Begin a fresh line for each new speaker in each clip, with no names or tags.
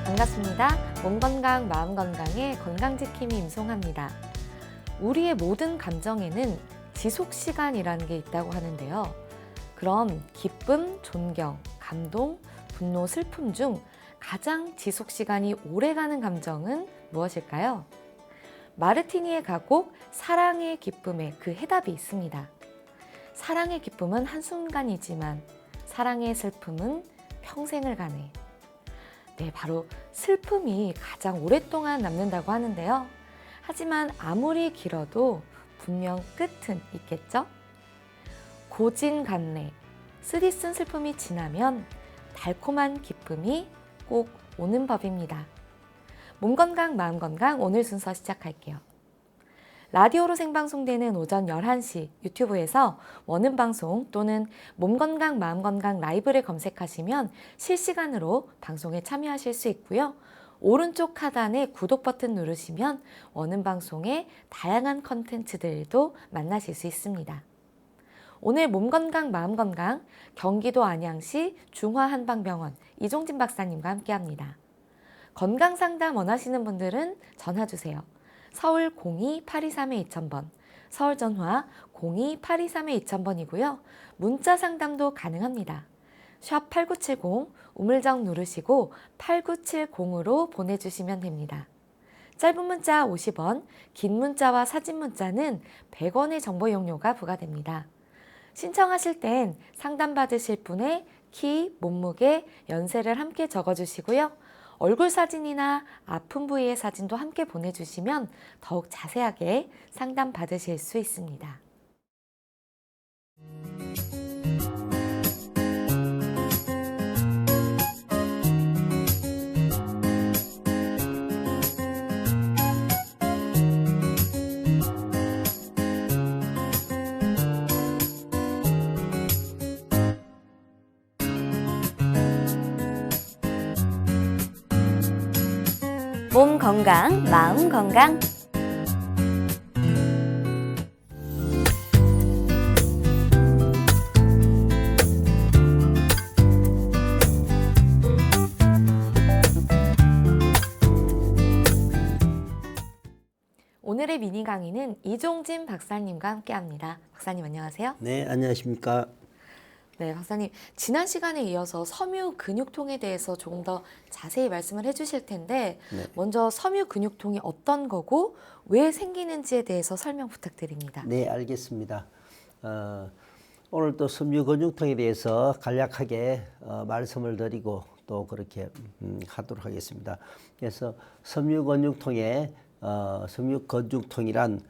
반갑습니다. 몸 건강, 마음 건강의 건강지킴이 임송합니다. 우리의 모든 감정에는 지속 시간이라는 게 있다고 하는데요. 그럼 기쁨, 존경, 감동, 분노, 슬픔 중 가장 지속 시간이 오래가는 감정은 무엇일까요? 마르티니의 가곡 사랑의 기쁨에 그 해답이 있습니다. 사랑의 기쁨은 한순간이지만 사랑의 슬픔은 평생을 가네. 네, 바로 슬픔이 가장 오랫동안 남는다고 하는데요. 하지만 아무리 길어도 분명 끝은 있겠죠? 고진감래, 쓰디쓴 슬픔이 지나면 달콤한 기쁨이 꼭 오는 법입니다. 몸 건강, 마음 건강 오늘 순서 시작할게요. 라디오로 생방송되는 오전 11시 유튜브에서 원음 방송 또는 몸 건강, 마음 건강 라이브를 검색하시면 실시간으로 방송에 참여하실 수 있고요. 오른쪽 하단에 구독 버튼 누르시면 원음 방송의 다양한 컨텐츠들도 만나실 수 있습니다. 오늘 몸 건강, 마음 건강 경기도 안양시 중화한방병원 이종진 박사님과 함께합니다. 건강 상담 원하시는 분들은 전화 주세요. 서울 02-823-2000번, 서울 전화 02-823-2000번이고요. 문자 상담도 가능합니다. 샵 8970 우물정 누르시고 8970으로 보내주시면 됩니다. 짧은 문자 50원, 긴 문자와 사진 문자는 100원의 정보 이용료가 부과됩니다. 신청하실 땐 상담받으실 분의 키, 몸무게, 연세를 함께 적어주시고요. 얼굴 사진이나 아픈 부위의 사진도 함께 보내주시면 더욱 자세하게 상담 받으실 수 있습니다.
몸 건강, 마음 건강.
오늘의 미니 강의는 이종진 박사님과 함께합니다. 박사님 안녕하세요.
네, 안녕하십니까.
네, 박사님 지난 시간에 이어서 섬유 근육통에 대해서 조금 더 자세히 말씀을 해주실 텐데
네.
먼저 섬유 근육통이 어떤 거고 왜 생기는지에 대해서 설명 부탁드립니다.
네, 알겠습니다. 오늘 또 섬유근육통에 대해서 간략하게 말씀을 드리고 또 그렇게 하도록 하겠습니다. 그래서 섬유근육통의 섬유근육통이란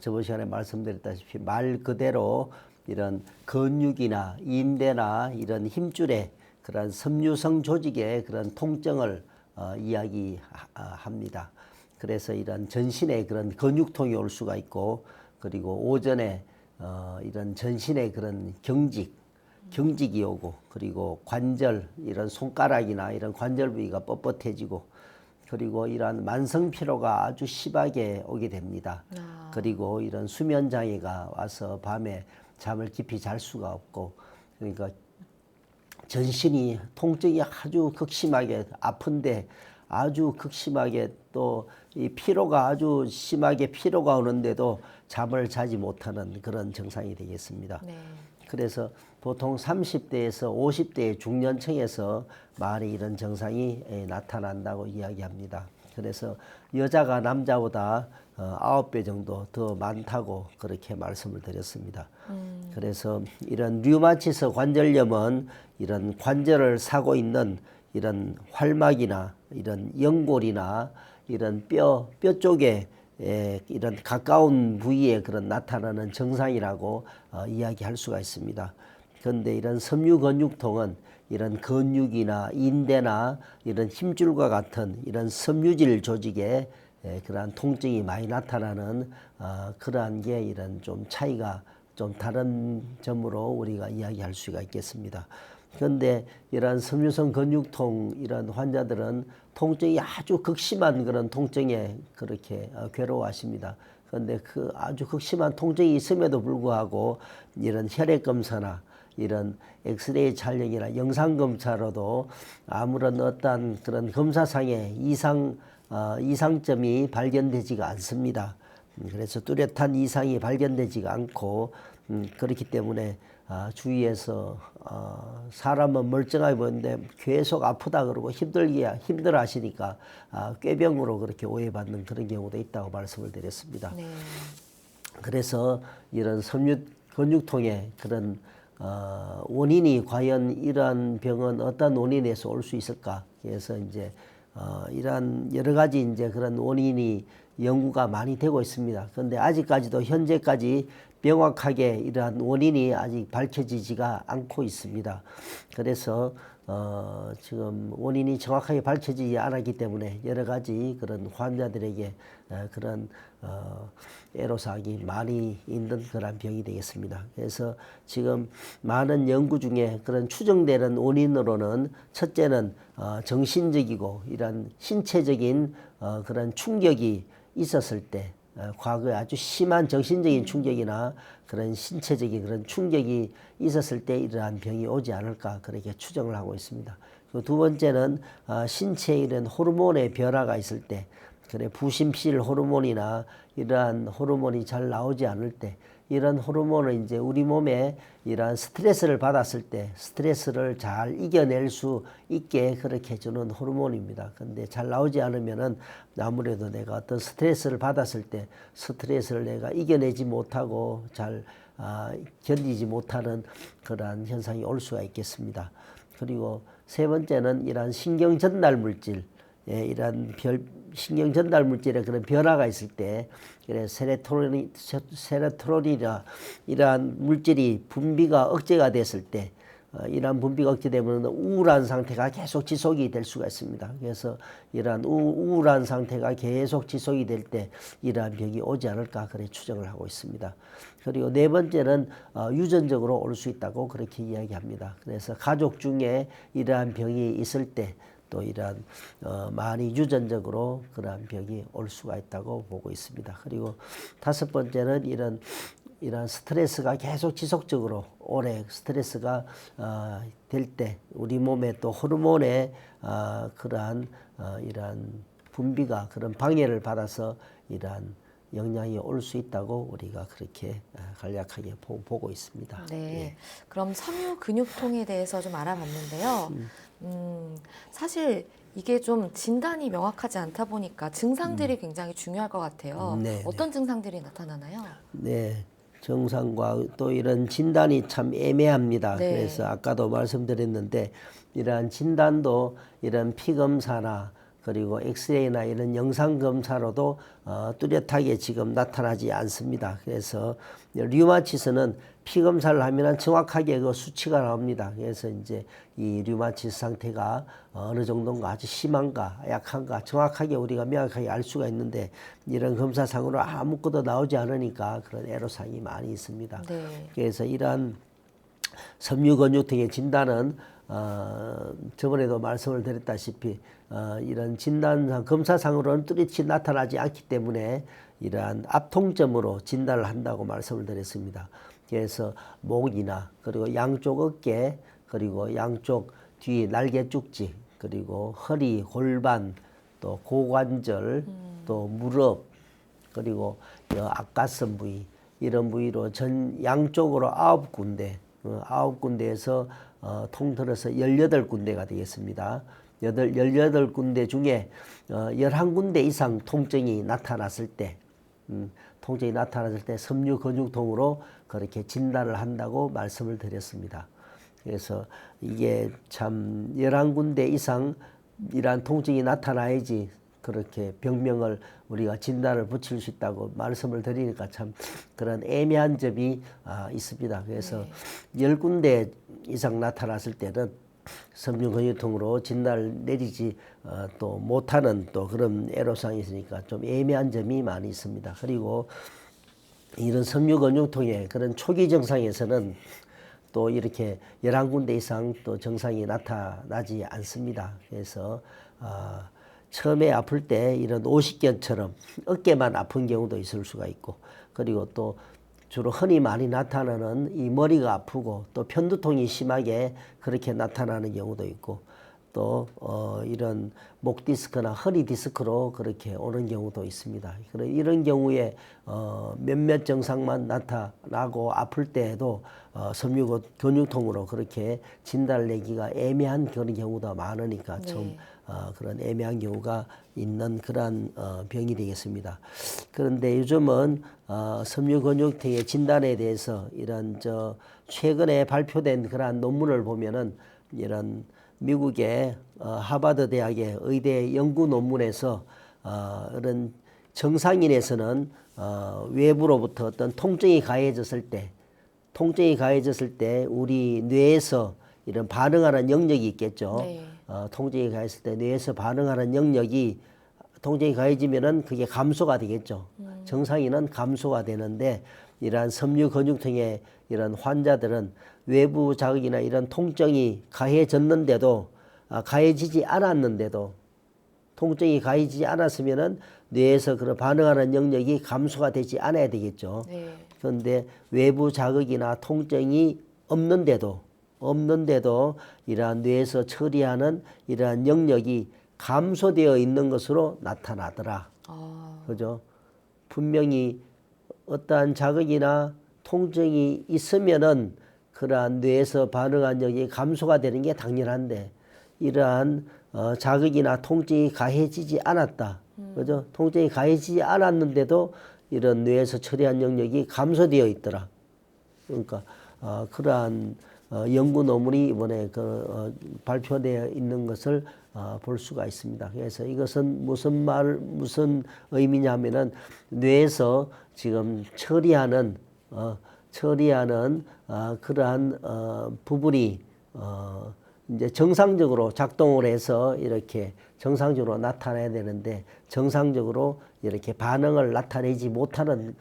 저번 시간에 말씀드렸다시피 말 그대로 이런 근육이나 인대나 이런 힘줄의 그런 섬유성 조직의 그런 통증을 이야기합니다. 그래서 이런 전신에 그런 근육통이 올 수가 있고, 그리고 오전에 이런 전신에 그런 경직이 오고, 그리고 관절, 이런 손가락이나 이런 관절 부위가 뻣뻣해지고, 그리고 이러한 만성 피로가 아주 심하게 오게 됩니다. 그리고 이런 수면 장애가 와서 밤에 잠을 깊이 잘 수가 없고, 그러니까 전신이 통증이 아주 극심하게 아픈데 아주 극심하게 또 이 피로가 아주 심하게 피로가 오는데도 잠을 자지 못하는 그런 증상이 되겠습니다.
네.
그래서 보통 30대에서 50대의 중년층에서 많이 이런 증상이 나타난다고 이야기합니다. 그래서 여자가 남자보다 9배 정도 더 많다고 그렇게 말씀을 드렸습니다. 그래서 이런 류마티스 관절염은 이런 관절을 사고 있는 이런 활막이나 이런 연골이나 이런 뼈 쪽에 이런 가까운 부위에 그런 나타나는 증상이라고 이야기할 수가 있습니다. 그런데 이런 섬유근육통은 이런 근육이나 인대나 이런 힘줄과 같은 이런 섬유질 조직에 그러한 통증이 많이 나타나는 그러한 게 이런 좀 차이가 좀 다른 점으로 우리가 이야기할 수가 있겠습니다. 그런데 이러한 섬유성 근육통 이런 환자들은 통증이 아주 극심한 그런 통증에 그렇게 괴로워하십니다. 그런데 그 아주 극심한 통증이 있음에도 불구하고 이런 혈액 검사나 이런 엑스레이 촬영이나 영상 검사로도 아무런 어떤 그런 검사상의 이상점이 발견되지가 않습니다. 그래서 뚜렷한 이상이 발견되지가 않고 그렇기 때문에 주위에서 사람은 멀쩡하게 보이는데 계속 아프다 그러고 힘들어 하시니까 꾀병으로 그렇게 오해받는 그런 경우도 있다고 말씀을 드렸습니다.
네.
그래서 이런 섬유근육통의 그런 원인이 과연 이러한 병은 어떤 원인에서 올 수 있을까? 그래서 이제 이러한 여러 가지 이제 그런 원인이 연구가 많이 되고 있습니다. 그런데 아직까지도 현재까지 명확하게 이러한 원인이 아직 밝혀지지가 않고 있습니다. 그래서 지금 원인이 정확하게 밝혀지지 않았기 때문에 여러 가지 그런 환자들에게 그런 애로사항이 많이 있는 그런 병이 되겠습니다. 그래서 지금 많은 연구 중에 그런 추정되는 원인으로는 첫째는 정신적이고 이런 신체적인 그런 충격이 있었을 때 과거에 아주 심한 정신적인 충격이나 그런 신체적인 그런 충격이 있었을 때 이러한 병이 오지 않을까 그렇게 추정을 하고 있습니다. 그리고 두 번째는 신체에 이런 호르몬의 변화가 있을 때 그래 부심실 호르몬이나 이러한 호르몬이 잘 나오지 않을 때 이런 호르몬을 이제 우리 몸에 이러한 스트레스를 받았을 때 스트레스를 잘 이겨낼 수 있게 그렇게 해주는 호르몬입니다. 근데 잘 나오지 않으면은 아무래도 내가 어떤 스트레스를 받았을 때 스트레스를 내가 이겨내지 못하고 잘 견디지 못하는 그러한 현상이 올 수가 있겠습니다. 그리고 세 번째는 이러한 신경 전달 물질, 이러한 신경 전달 물질의 그런 변화가 있을 때, 그래 세로토닌이나 이러한 물질이 분비가 억제가 됐을 때, 이러한 분비가 억제되면 우울한 상태가 계속 지속이 될 수가 있습니다. 그래서 이러한 우울한 상태가 계속 지속이 될 때 이러한 병이 오지 않을까 그래 추정을 하고 있습니다. 그리고 네 번째는 유전적으로 올 수 있다고 그렇게 이야기합니다. 그래서 가족 중에 이러한 병이 있을 때 또 이러한 많이 유전적으로 그러한 병이 올 수가 있다고 보고 있습니다. 그리고 다섯 번째는 이런 스트레스가 계속 지속적으로 오래 스트레스가 될 때 우리 몸에 또 호르몬의 그러한 이러한 분비가 그런 방해를 받아서 이러한 영향이 올 수 있다고 우리가 그렇게 간략하게 보고 있습니다.
네.
예.
그럼 섬유 근육통에 대해서 좀 알아봤는데요. 사실 이게 좀 진단이 명확하지 않다 보니까 증상들이 굉장히 중요할 것 같아요.
네,
어떤 증상들이 나타나나요?
네. 정상과 또 이런 진단이 참 애매합니다.
네.
그래서 아까도 말씀드렸는데 이러한 진단도 이런 피검사나 그리고 엑스레이나 이런 영상검사로도 뚜렷하게 지금 나타나지 않습니다. 그래서 류마티스는 피검사를 하면 정확하게 그 수치가 나옵니다. 그래서 이제 이 류마티스 상태가 어느 정도인가 아주 심한가 약한가 정확하게 우리가 명확하게 알 수가 있는데 이런 검사상으로 아무것도 나오지 않으니까 그런 애로사항이 많이 있습니다.
네.
그래서 이러한 섬유근육통의 진단은 저번에도 말씀을 드렸다시피 이런 진단상 검사상으로는 뚜렷이 나타나지 않기 때문에 이러한 앞통점으로 진단을 한다고 말씀을 드렸습니다. 그래서 목이나 그리고 양쪽 어깨 그리고 양쪽 뒤 날개 쭉지 그리고 허리 골반 또 고관절 또 무릎 그리고 앞가슴 부위 이런 부위로 전 양쪽으로 9군데 9군데에서 통틀어서 18군데가 되겠습니다. 18군데 중에 11군데 이상 통증이 나타났을 때 섬유근육통으로 그렇게 진단을 한다고 말씀을 드렸습니다. 그래서 이게 참 11군데 이상 이러한 통증이 나타나야지 그렇게 병명을 우리가 진단을 붙일 수 있다고 말씀을 드리니까 참 그런 애매한 점이 있습니다. 그래서 10군데 이상 나타났을 때는 섬유근육통으로 진단을 내리지 또 못하는 또 그런 애로사항이 있으니까 좀 애매한 점이 많이 있습니다. 그리고 이런 섬유근육통의 그런 초기 증상에서는 또 이렇게 11군데 이상 또 증상이 나타나지 않습니다. 그래서 처음에 아플 때 이런 오십견처럼 어깨만 아픈 경우도 있을 수가 있고 그리고 또 주로 흔히 많이 나타나는 이 머리가 아프고 또 편두통이 심하게 그렇게 나타나는 경우도 있고 또 이런 목 디스크나 허리 디스크로 그렇게 오는 경우도 있습니다. 이런 경우에 몇몇 증상만 나타나고 아플 때에도 섬유근 근육통으로 그렇게 진단을 내기가 애매한 그런 경우가 많으니까 좀 그런 애매한 경우가 있는 그러한 병이 되겠습니다. 그런데 요즘은 섬유근육통의 진단에 대해서 이런 최근에 발표된 그러한 논문을 보면은 이런 미국의 하버드 대학의 의대 연구 논문에서 이런 정상인에서는 외부로부터 어떤 통증이 가해졌을 때 우리 뇌에서 이런 반응하는 영역이 있겠죠.
네.
통증이 가했을 때 뇌에서 반응하는 영역이 통증이 가해지면은 그게 감소가 되겠죠. 정상인은 감소가 되는데 이러한 섬유근육통의 이런 환자들은 외부 자극이나 이런 통증이 가해졌는데도 가해지지 않았는데도 통증이 가해지지 않았으면은 뇌에서 그런 반응하는 영역이 감소가 되지 않아야 되겠죠.
네.
그런데 외부 자극이나 통증이 없는데도 이러한 뇌에서 처리하는 이러한 영역이 감소되어 있는 것으로 나타나더라. 그죠? 분명히 어떠한 자극이나 통증이 있으면은 그러한 뇌에서 반응한 영역이 감소가 되는 게 당연한데 이러한 자극이나 통증이 가해지지 않았다. 그죠? 통증이 가해지지 않았는데도 이런 뇌에서 처리한 영역이 감소되어 있더라. 그러니까 그러한 연구 논문이 이번에 발표되어 있는 것을 볼 수가 있습니다. 그래서 이것은 무슨 의미냐면은 뇌에서 지금 처리하는 그러한 부분이 이제 정상적으로 작동을 해서 이렇게 정상적으로 나타나야 되는데 정상적으로 이렇게 반응을 나타내지 못하는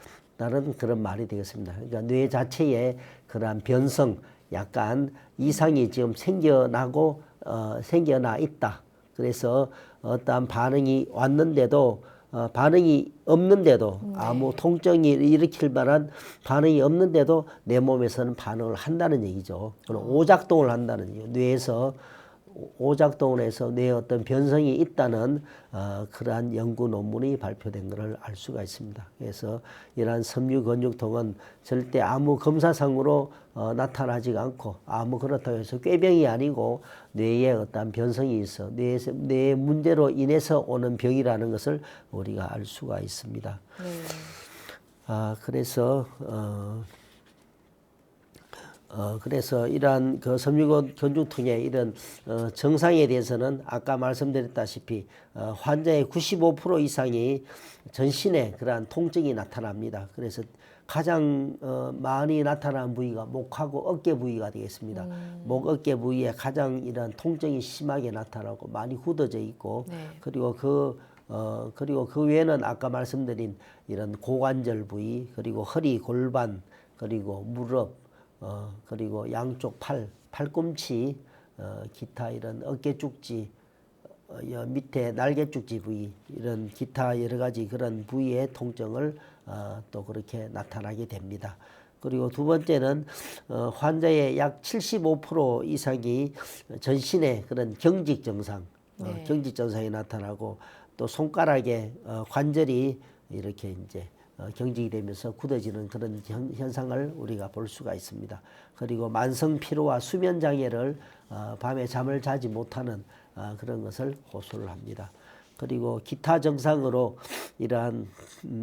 그런 말이 되겠습니다. 그러니까 뇌 자체에 그러한 변성, 약간 이상이 지금 생겨나 있다. 그래서 어떠한 반응이 왔는데도 반응이 없는데도 아무 통증이 일으킬 만한 반응이 없는데도 내 몸에서는 반응을 한다는 얘기죠. 오작동을 한다는 얘기죠. 뇌에서 오작동을 해서 뇌에 어떤 변성이 있다는 그러한 연구 논문이 발표된 것을 알 수가 있습니다. 그래서 이러한 섬유근육통은 절대 아무 검사상으로 나타나지가 않고 아무 그렇다고 해서 꾀병이 아니고 뇌에 어떠한 변성이 있어 뇌의 문제로 인해서 오는 병이라는 것을 우리가 알 수가 있습니다. 그래서 이러한 그 섬유근육통의 이런 증상에 대해서는 아까 말씀드렸다시피 환자의 95% 이상이 전신에 그러한 통증이 나타납니다. 그래서 가장 많이 나타나는 부위가 목하고 어깨 부위가 되겠습니다. 목, 어깨 부위에 가장 이런 통증이 심하게 나타나고 많이 굳어져 있고 그리고 그 외에는 아까 말씀드린 이런 고관절 부위 그리고 허리, 골반 그리고 무릎 그리고 양쪽 팔꿈치, 기타 이런 어깨 쪽지, 밑에 날개 쪽지 부위 이런 기타 여러 가지 그런 부위의 통증을 또 그렇게 나타나게 됩니다. 그리고 두 번째는 환자의 약 75% 이상이 전신에 그런 경직 증상, 경직 증상이 나타나고 또 손가락에 관절이 이렇게 이제 경직이 되면서 굳어지는 그런 현상을 우리가 볼 수가 있습니다. 그리고 만성 피로와 수면 장애를 밤에 잠을 자지 못하는 그런 것을 호소를 합니다. 그리고 기타 증상으로 이러한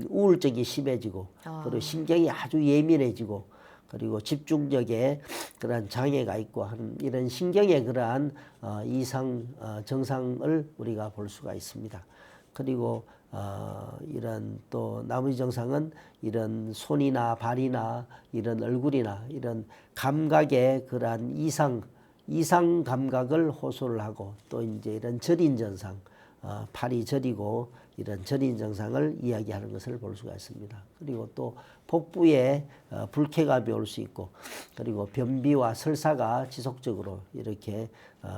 우울증이 심해지고 그리고 신경이 아주 예민해지고 그리고 집중력에 그러한 장애가 있고 하는 이런 신경의 그러한 이상 증상을 우리가 볼 수가 있습니다. 그리고 이런 또 나머지 증상은 이런 손이나 발이나 이런 얼굴이나 이런 감각의 그러한 이상 감각을 호소를 하고 또 이제 이런 저린 증상 팔이 저리고 이런 저린 증상을 이야기하는 것을 볼 수가 있습니다. 그리고 또 복부에 불쾌감이 올 수 있고 그리고 변비와 설사가 지속적으로 이렇게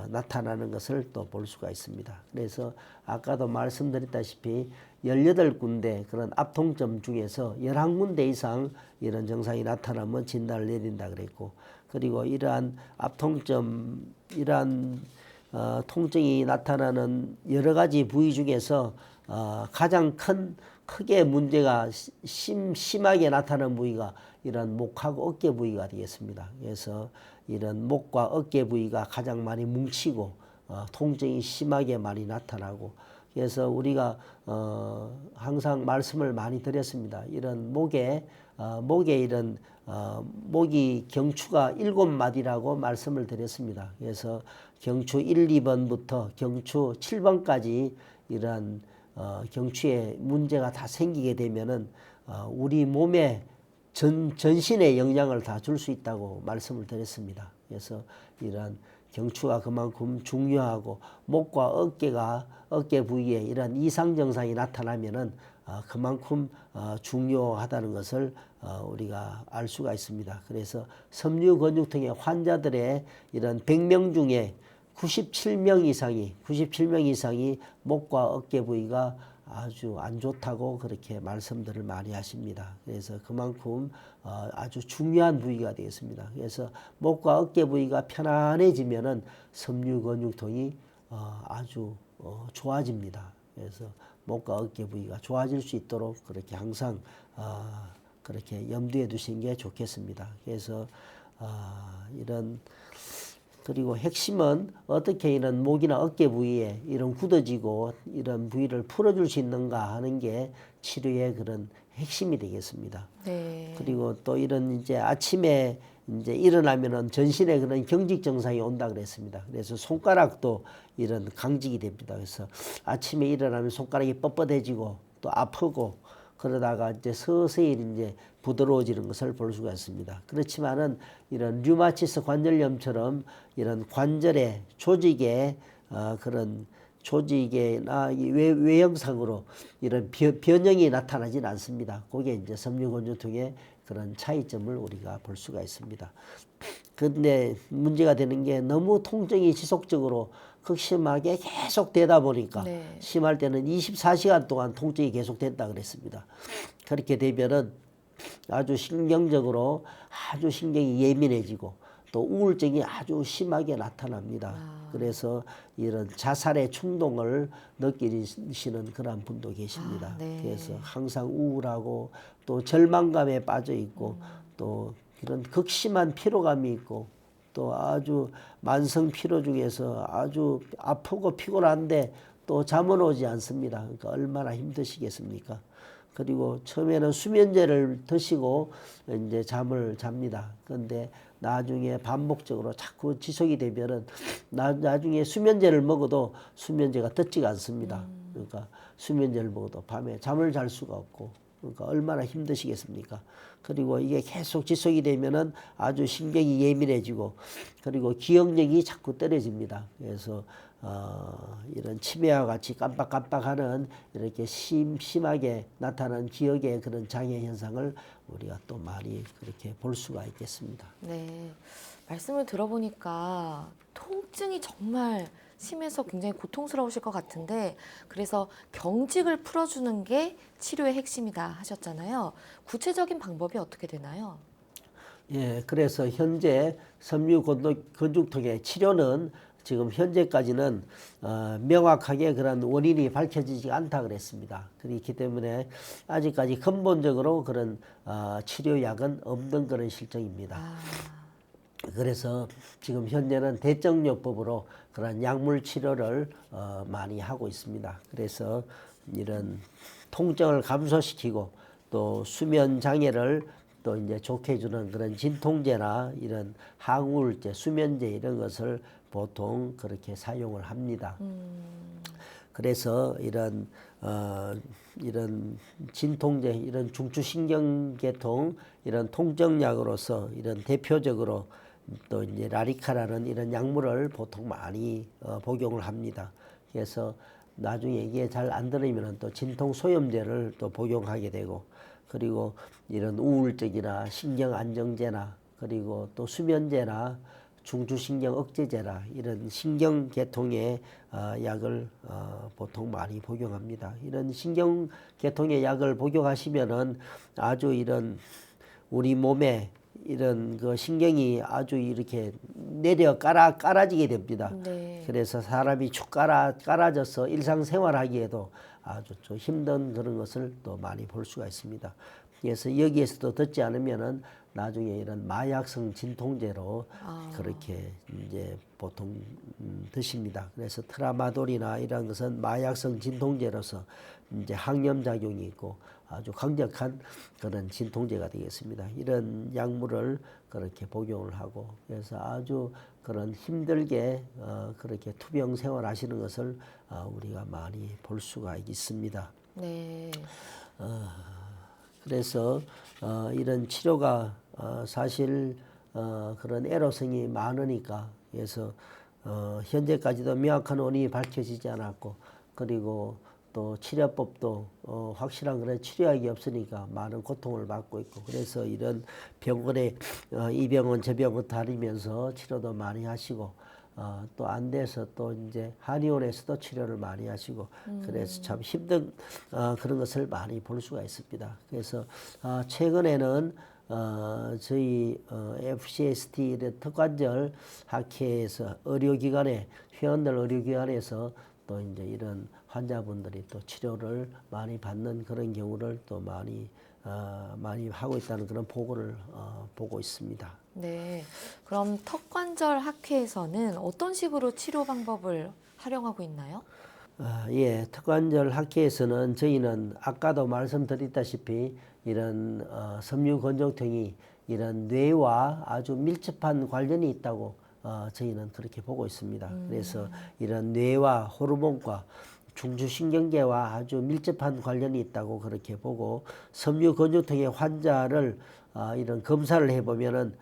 나타나는 것을 또 볼 수가 있습니다. 그래서 아까도 말씀드렸다시피 18군데 그런 압통점 중에서 11군데 이상 이런 증상이 나타나면 진단을 내린다 그랬고 그리고 이러한 압통점 이러한 통증이 나타나는 여러 가지 부위 중에서 가장 크게 문제가 심하게 나타나는 부위가 이런 목하고 어깨 부위가 되겠습니다. 그래서 이런 목과 어깨 부위가 가장 많이 뭉치고 통증이 심하게 많이 나타나고 그래서 우리가 항상 말씀을 많이 드렸습니다. 이런 목에 이런 목이 경추가 7마디라고 말씀을 드렸습니다. 그래서 경추 1, 2번부터 경추 7번까지 이런 경추에 문제가 다 생기게 되면은 우리 몸에 전신에 영향을 다 줄 수 있다고 말씀을 드렸습니다. 그래서 이런 경추가 그만큼 중요하고 목과 어깨 부위에 이런 이상 증상이 나타나면은 그만큼 중요하다는 것을 우리가 알 수가 있습니다. 그래서 섬유근육통의 환자들의 이런 100명 중에 97명 이상이 목과 어깨 부위가 아주 안 좋다고 그렇게 말씀들을 많이 하십니다. 그래서 그만큼 아주 중요한 부위가 되겠습니다. 그래서 목과 어깨 부위가 편안해지면은 섬유근육통이 아주 좋아집니다. 그래서 목과 어깨 부위가 좋아질 수 있도록 그렇게 항상 그렇게 염두에 두시는 게 좋겠습니다. 그래서 이런 그리고 핵심은 어떻게 이런 목이나 어깨 부위에 이런 굳어지고 이런 부위를 풀어줄 수 있는가 하는 게 치료의 그런 핵심이 되겠습니다.
네.
그리고 또 이런 이제 아침에 이제 일어나면은 전신에 그런 경직 증상이 온다 그랬습니다. 그래서 손가락도 이런 강직이 됩니다. 그래서 아침에 일어나면 손가락이 뻣뻣해지고 또 아프고 그러다가 이제 서서히 이제 부드러워지는 것을 볼 수가 있습니다. 그렇지만은 이런 류마티스 관절염처럼 이런 관절의 조직에 그런 조직이나 외형상으로 이런 변형이 나타나진 않습니다. 그게 이제 섬유근육통의 그런 차이점을 우리가 볼 수가 있습니다. 근데 문제가 되는 게 너무 통증이 지속적으로 극심하게 계속 되다 보니까
네.
심할 때는 24시간 동안 통증이 계속 된다 그랬습니다. 그렇게 되면은 아주 신경적으로 아주 신경이 예민해지고 또 우울증이 아주 심하게 나타납니다. 그래서 이런 자살의 충동을 느끼시는 그런 분도 계십니다.
네.
그래서 항상 우울하고 또 절망감에 빠져 있고 또 이런 극심한 피로감이 있고 또 아주 만성 피로 중에서 아주 아프고 피곤한데 또 잠은 오지 않습니다. 그러니까 얼마나 힘드시겠습니까? 그리고 처음에는 수면제를 드시고 이제 잠을 잡니다. 그런데 나중에 반복적으로 자꾸 지속이 되면은 나중에 수면제를 먹어도 수면제가 듣지가 않습니다. 그러니까 수면제를 먹어도 밤에 잠을 잘 수가 없고 그러니까 얼마나 힘드시겠습니까? 그리고 이게 계속 지속이 되면은 아주 신경이 예민해지고 그리고 기억력이 자꾸 떨어집니다. 그래서 이런 치매와 같이 깜빡깜빡하는 이렇게 심하게 나타나는 기억의 그런 장애 현상을 우리가 또 많이 그렇게 볼 수가 있겠습니다.
네. 말씀을 들어보니까 통증이 정말 심해서 굉장히 고통스러우실 것 같은데 그래서 경직을 풀어주는 게 치료의 핵심이다 하셨잖아요. 구체적인 방법이 어떻게 되나요?
예, 그래서 현재 섬유근육통의 치료는 지금 현재까지는 명확하게 그런 원인이 밝혀지지 않다 그랬습니다. 그렇기 때문에 아직까지 근본적으로 그런 치료약은 없는 그런 실정입니다. 그래서 지금 현재는 대증요법으로 그런 약물 치료를 많이 하고 있습니다. 그래서 이런 통증을 감소시키고 또 수면 장애를 또 이제 좋게 해주는 그런 진통제나 이런 항우울제, 수면제 이런 것을 보통 그렇게 사용을 합니다. 그래서 이런 진통제, 이런 중추신경계통 이런 통증약으로서 이런 대표적으로 또 이제 라리카라는 이런 약물을 보통 많이 복용을 합니다. 그래서 나중에 이게 잘 안 들으면 또 진통소염제를 또 복용하게 되고, 그리고 이런 우울증이나 신경안정제나 그리고 또 수면제나 중추신경 억제제라 이런 신경계통의 약을 보통 많이 복용합니다. 이런 신경계통의 약을 복용하시면은 아주 이런 우리 몸에 이런 그 신경이 아주 이렇게 내려 깔아지게 됩니다.
네.
그래서 사람이 축 깔아져서 일상생활하기에도 아주 좀 힘든 그런 것을 또 많이 볼 수가 있습니다. 그래서 여기에서도 듣지 않으면은 나중에 이런 마약성 진통제로 그렇게 이제 보통 드십니다. 그래서 트라마돌이나 이런 것은 마약성 진통제로서 이제 항염작용이 있고 아주 강력한 그런 진통제가 되겠습니다. 이런 약물을 그렇게 복용을 하고, 그래서 아주 그런 힘들게 그렇게 투병 생활하시는 것을 우리가 많이 볼 수가 있습니다.
네.
그래서 이런 치료가 사실 그런 애로성이 많으니까, 그래서 현재까지도 명확한 원인이 밝혀지지 않았고, 그리고 또 치료법도 확실한 그런 치료약이 없으니까 많은 고통을 받고 있고, 그래서 이런 병원에 이 병원 저 병원 다니면서 치료도 많이 하시고, 또 안 돼서 또 이제 한의원에서도 치료를 많이 하시고, 그래서 참 힘든 그런 것을 많이 볼 수가 있습니다. 그래서 최근에는 저희 FCST 특관절 학회에서 의료기관에 회원들 의료기관에서 또 이제 이런 환자분들이 또 치료를 많이 받는 그런 경우를 또 많이 하고 있다는 그런 보고를 보고 있습니다.
네. 그럼 턱관절 학회에서는 어떤 식으로 치료 방법을 활용하고 있나요?
예, 턱관절 학회에서는 저희는 아까도 말씀드렸다시피 이런 섬유건조통이 이런 뇌와 아주 밀접한 관련이 있다고 저희는 그렇게 보고 있습니다. 그래서 이런 뇌와 호르몬과 중추신경계와 아주 밀접한 관련이 있다고 그렇게 보고, 섬유건조통의 환자를 이런 검사를 해보면은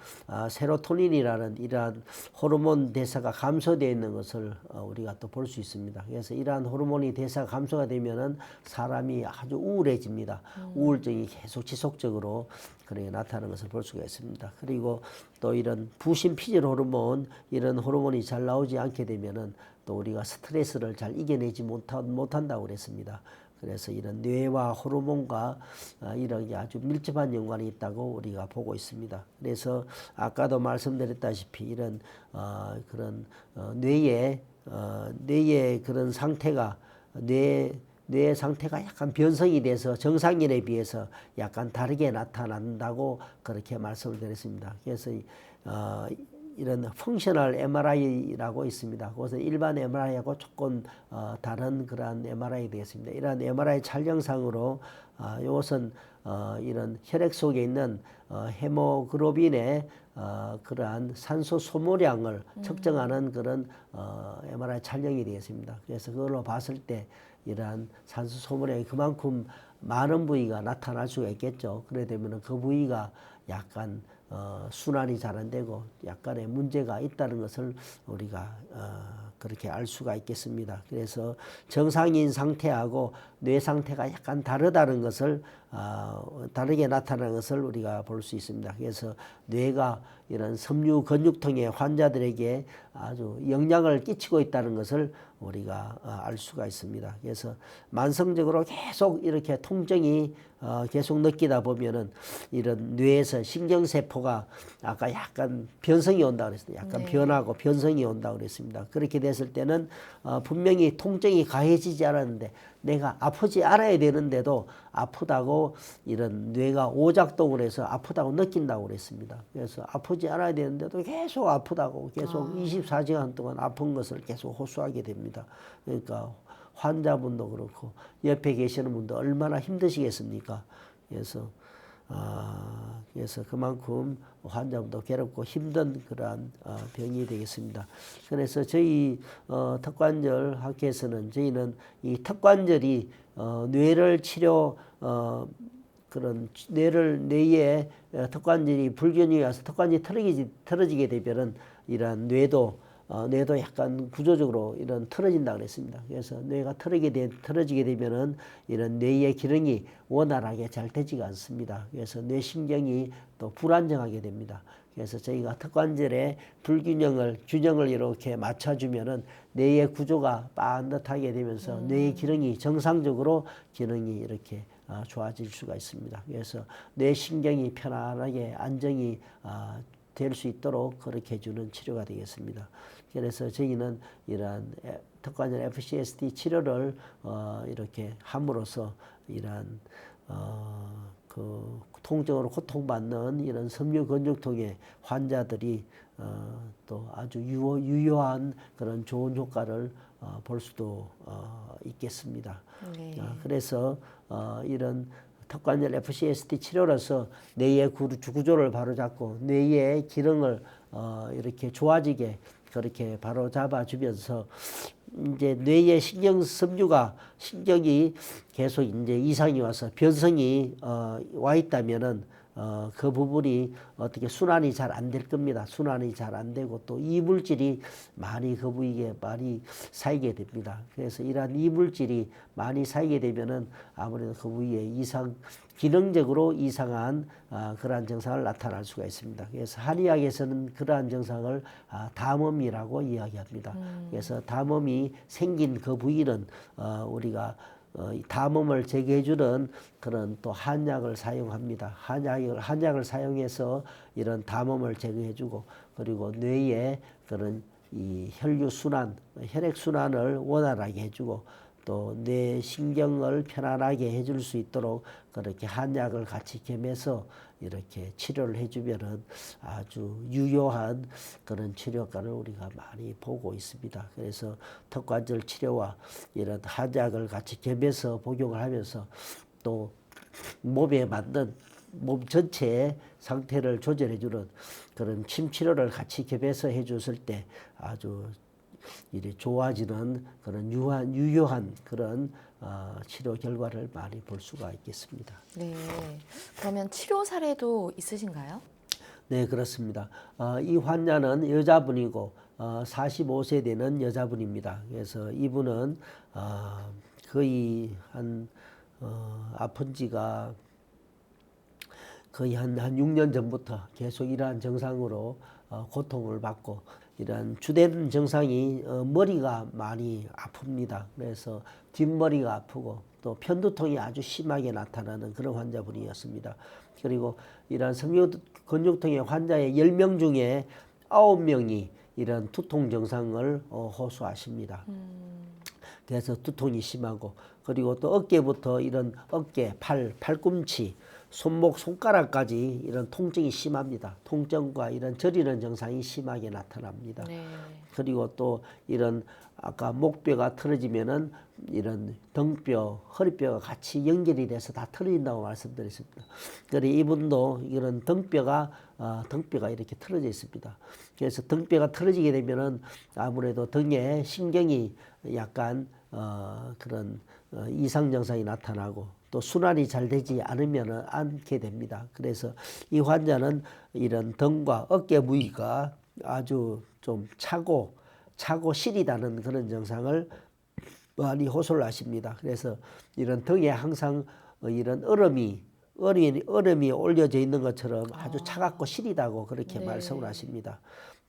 세로토닌이라는 이러한 호르몬 대사가 감소되어 있는 것을 우리가 또 볼 수 있습니다. 그래서 이러한 호르몬이 대사가 감소가 되면은 사람이 아주 우울해집니다. 우울증이 계속 지속적으로 그렇게 나타나는 것을 볼 수가 있습니다. 그리고 또 이런 부신피질 호르몬, 이런 호르몬이 잘 나오지 않게 되면은 또 우리가 스트레스를 잘 이겨내지 못한다고 그랬습니다. 그래서 이런 뇌와 호르몬과 이런 게 아주 밀접한 연관이 있다고 우리가 보고 있습니다. 그래서 아까도 말씀드렸다시피 이런 그런 뇌의 그런 상태가 뇌 상태가 약간 변성이 돼서 정상인에 비해서 약간 다르게 나타난다고 그렇게 말씀을 드렸습니다. 그래서 이런 펑셔널 MRI라고 있습니다. 그것은 일반 MRI하고 조금 다른 그러한 MRI 되겠습니다. 이러한 MRI 촬영상으로 이것은 이런 혈액 속에 있는 헤모글로빈의 그러한 산소 소모량을 측정하는 그런 MRI 촬영이 되겠습니다. 그래서 그걸로 봤을 때 이러한 산소 소모량이 그만큼 많은 부위가 나타날 수가 있겠죠. 그래 되면 그 부위가 약간 순환이 잘 안 되고 약간의 문제가 있다는 것을 우리가 그렇게 알 수가 있겠습니다. 그래서 정상인 상태하고 뇌 상태가 약간 다르다는 것을 다르게 나타나는 것을 우리가 볼 수 있습니다. 그래서 뇌가 이런 섬유 근육통의 환자들에게 아주 영향을 끼치고 있다는 것을 우리가 알 수가 있습니다. 그래서 만성적으로 계속 이렇게 통증이 계속 느끼다 보면은 이런 뇌에서 신경세포가 아까 약간 변성이 온다고 그랬습니다. 약간 변하고 변성이 온다고 그랬습니다. 그렇게 됐을 때는 분명히 통증이 가해지지 않았는데 내가 아프지 않아야 되는데도 아프다고 이런 뇌가 오작동을 해서 아프다고 느낀다고 그랬습니다. 그래서 아프지 않아야 되는데도 계속 아프다고 계속 24시간 동안 아픈 것을 계속 호소하게 됩니다. 그러니까 환자분도 그렇고 옆에 계시는 분도 얼마나 힘드시겠습니까? 그래서 그만큼 환자분도 괴롭고 힘든 그러한 병이 되겠습니다. 그래서 저희 턱관절 학회에서는 저희는 이 턱관절이 뇌를 치료 그런 뇌에 턱관절이 불균형이 와서 턱관절이 틀어지게 되면은 이러한 뇌도 뇌도 약간 구조적으로 이런 틀어진다 그랬습니다. 그래서 뇌가 틀어지게 되면은 이런 뇌의 기능이 원활하게 잘 되지가 않습니다. 그래서 뇌신경이 또 불안정하게 됩니다. 그래서 저희가 턱관절의 균형을 이렇게 맞춰주면은 뇌의 구조가 반듯하게 되면서 뇌의 기능이 정상적으로 기능이 이렇게 좋아질 수가 있습니다. 그래서 뇌신경이 편안하게 안정이 될 수 있도록 그렇게 해주는 치료가 되겠습니다. 그래서 저희는 이러한 턱관절 FCST 치료를 이렇게 함으로써 이러한 그 통증으로 고통받는 이런 섬유근육통의 환자들이 또 아주 유효한 그런 좋은 효과를 볼 수도 있겠습니다.
네.
그래서 이런 턱관절 FCST 치료로서 뇌의 구조를 바로잡고 뇌의 기능을 이렇게 좋아지게 그렇게 바로잡아주면서 이제 뇌의 신경이 계속 이제 이상이 와서 변성이 와 있다면은 그 부분이 어떻게 순환이 잘 안 될 겁니다. 순환이 잘 안 되고 또 이물질이 많이 그 부위에 많이 쌓이게 됩니다. 그래서 이러한 이물질이 많이 쌓이게 되면은 아무래도 그 부위에 기능적으로 이상한 그러한 증상을 나타날 수가 있습니다. 그래서 한의학에서는 그러한 증상을 담음이라고 이야기합니다. 그래서 담음이 생긴 그 부위는 우리가 담음을 제거해주는 그런 또 한약을 사용합니다. 한약을 사용해서 이런 담음을 제거해주고 그리고 뇌의 그런 이 혈액 순환을 원활하게 해주고 또 뇌 신경을 편안하게 해줄 수 있도록 그렇게 한약을 같이 겸해서 이렇게 치료를 해주면은 아주 유효한 그런 치료 효과를 우리가 많이 보고 있습니다. 그래서 턱관절 치료와 이런 한약을 같이 겸해서 복용을 하면서 또 몸에 맞는 몸 전체의 상태를 조절해주는 그런 침치료를 같이 겸해서 해줬을 때 아주 이래 좋아지는 그런 유효한 그런 치료 결과를 많이 볼 수가 있겠습니다.
네. 그러면 치료 사례도 있으신가요?
네, 그렇습니다. 이 환자는 여자분이고 45세 되는 여자분입니다. 그래서 이분은 거의 아픈 지가 거의 한 6년 전부터 계속 이러한 증상으로 고통을 받고 이러한 주된 증상이 머리가 많이 아픕니다. 그래서 뒷머리가 아프고 또 편두통이 아주 심하게 나타나는 그런 환자분이었습니다. 그리고 이러한 섬유근육통의 환자의 10명 중에 9명이 이런 두통 증상을 호소하십니다. 그래서 두통이 심하고 그리고 또 어깨부터 이런 어깨, 팔꿈치, 손목, 손가락까지 이런 통증이 심합니다. 통증과 이런 저리는 증상이 심하게 나타납니다.
네.
그리고 또 이런 아까 목뼈가 틀어지면은 이런 등뼈, 허리뼈가 같이 연결이 돼서 다 틀어진다고 말씀드렸습니다. 그래서 이분도 이런 등뼈가 이렇게 틀어져 있습니다. 그래서 등뼈가 틀어지게 되면은 아무래도 등에 신경이 약간 그런 이상 증상이 나타나고 또 순환이 잘 되지 않게 됩니다. 그래서 이 환자는 이런 등과 어깨 부위가 아주 좀 차고 시리다는 그런 증상을 많이 호소를 하십니다. 그래서 이런 등에 항상 이런 얼음이 올려져 있는 것처럼 아주 차갑고 시리다고 그렇게
네.
말씀을 하십니다.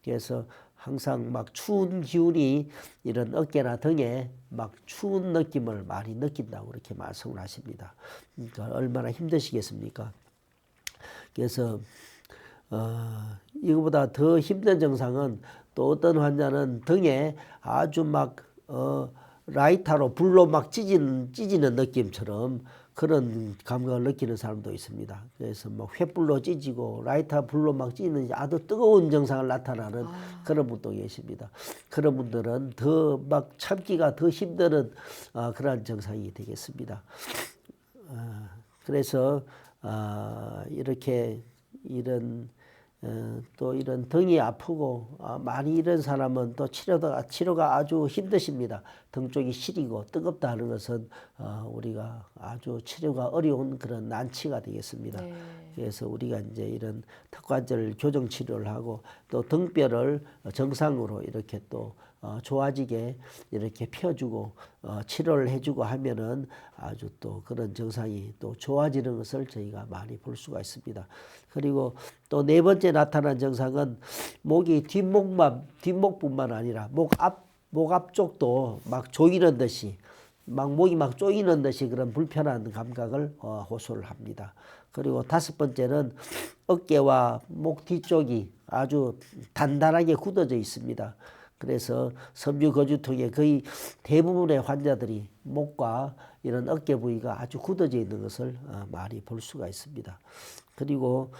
그래서 항상 막 추운 기운이 이런 어깨나 등에 막 추운 느낌을 많이 느낀다고 그렇게 말씀을 하십니다. 그러니까 얼마나 힘드시겠습니까? 그래서 이거보다 더 힘든 증상은 또 어떤 환자는 등에 아주 막 라이터로 불로 막 찢이는 느낌처럼 그런 감각을 느끼는 사람도 있습니다. 그래서 막 횃불로 찢이고 라이터 불로 막 찢는 아주 뜨거운 증상을 나타나는 그런 분도 계십니다. 그런 분들은 더 막 참기가 더 힘든 그러한 증상이 되겠습니다. 그래서 이렇게 이런 또 이런 등이 아프고 많이 이런 사람은 또 치료가 아주 힘드십니다. 등 쪽이 시리고 뜨겁다 하는 것은 우리가 아주 치료가 어려운 그런 난치가 되겠습니다.
네.
그래서 우리가 이제 이런 턱관절 교정 치료를 하고 또 등뼈를 정상으로 이렇게 또 좋아지게 이렇게 펴주고 치료를 해주고 하면은 아주 또 그런 증상이 또 좋아지는 것을 저희가 많이 볼 수가 있습니다. 그리고 또 네 번째 나타난 증상은 목이 뒷목뿐만 아니라 목 앞쪽도 막 조이는 듯이 막 목이 막 조이는 듯이 그런 불편한 감각을 호소를 합니다. 그리고 다섯 번째는 어깨와 목 뒤쪽이 아주 단단하게 굳어져 있습니다. 그래서 섬유거주통의 거의 대부분의 환자들이 목과 이런 어깨 부위가 아주 굳어져 있는 것을 많이 볼 수가 있습니다. 그리고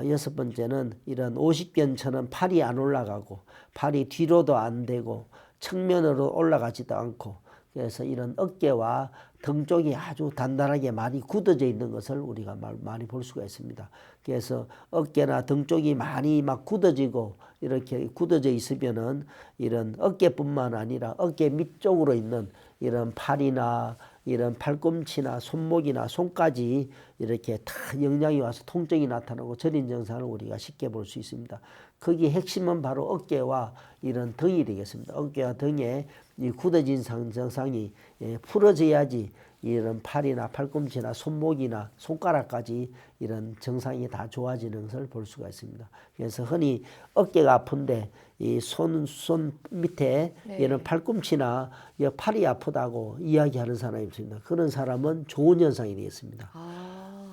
여섯 번째는 이런 오십견처럼 팔이 안 올라가고 팔이 뒤로도 안 되고 측면으로 올라가지도 않고 그래서 이런 어깨와 등 쪽이 아주 단단하게 많이 굳어져 있는 것을 우리가 많이 볼 수가 있습니다. 그래서 어깨나 등 쪽이 많이 막 굳어지고 이렇게 굳어져 있으면은 이런 어깨뿐만 아니라 어깨 밑쪽으로 있는 이런 팔이나 이런 팔꿈치나 손목이나 손까지 이렇게 다 영향이 와서 통증이 나타나고 저린 증상을 우리가 쉽게 볼 수 있습니다. 거기 핵심은 바로 어깨와 이런 등이 되겠습니다. 어깨와 등에 이 굳어진 증상이 풀어져야지 이런 팔이나 팔꿈치나 손목이나 손가락까지 이런 증상이 다 좋아지는 것을 볼 수가 있습니다. 그래서 흔히 어깨가 아픈데 이 손 밑에
네.
이런 팔꿈치나 팔이 아프다고 이야기하는 사람이 있습니다. 그런 사람은 좋은 현상이 되겠습니다.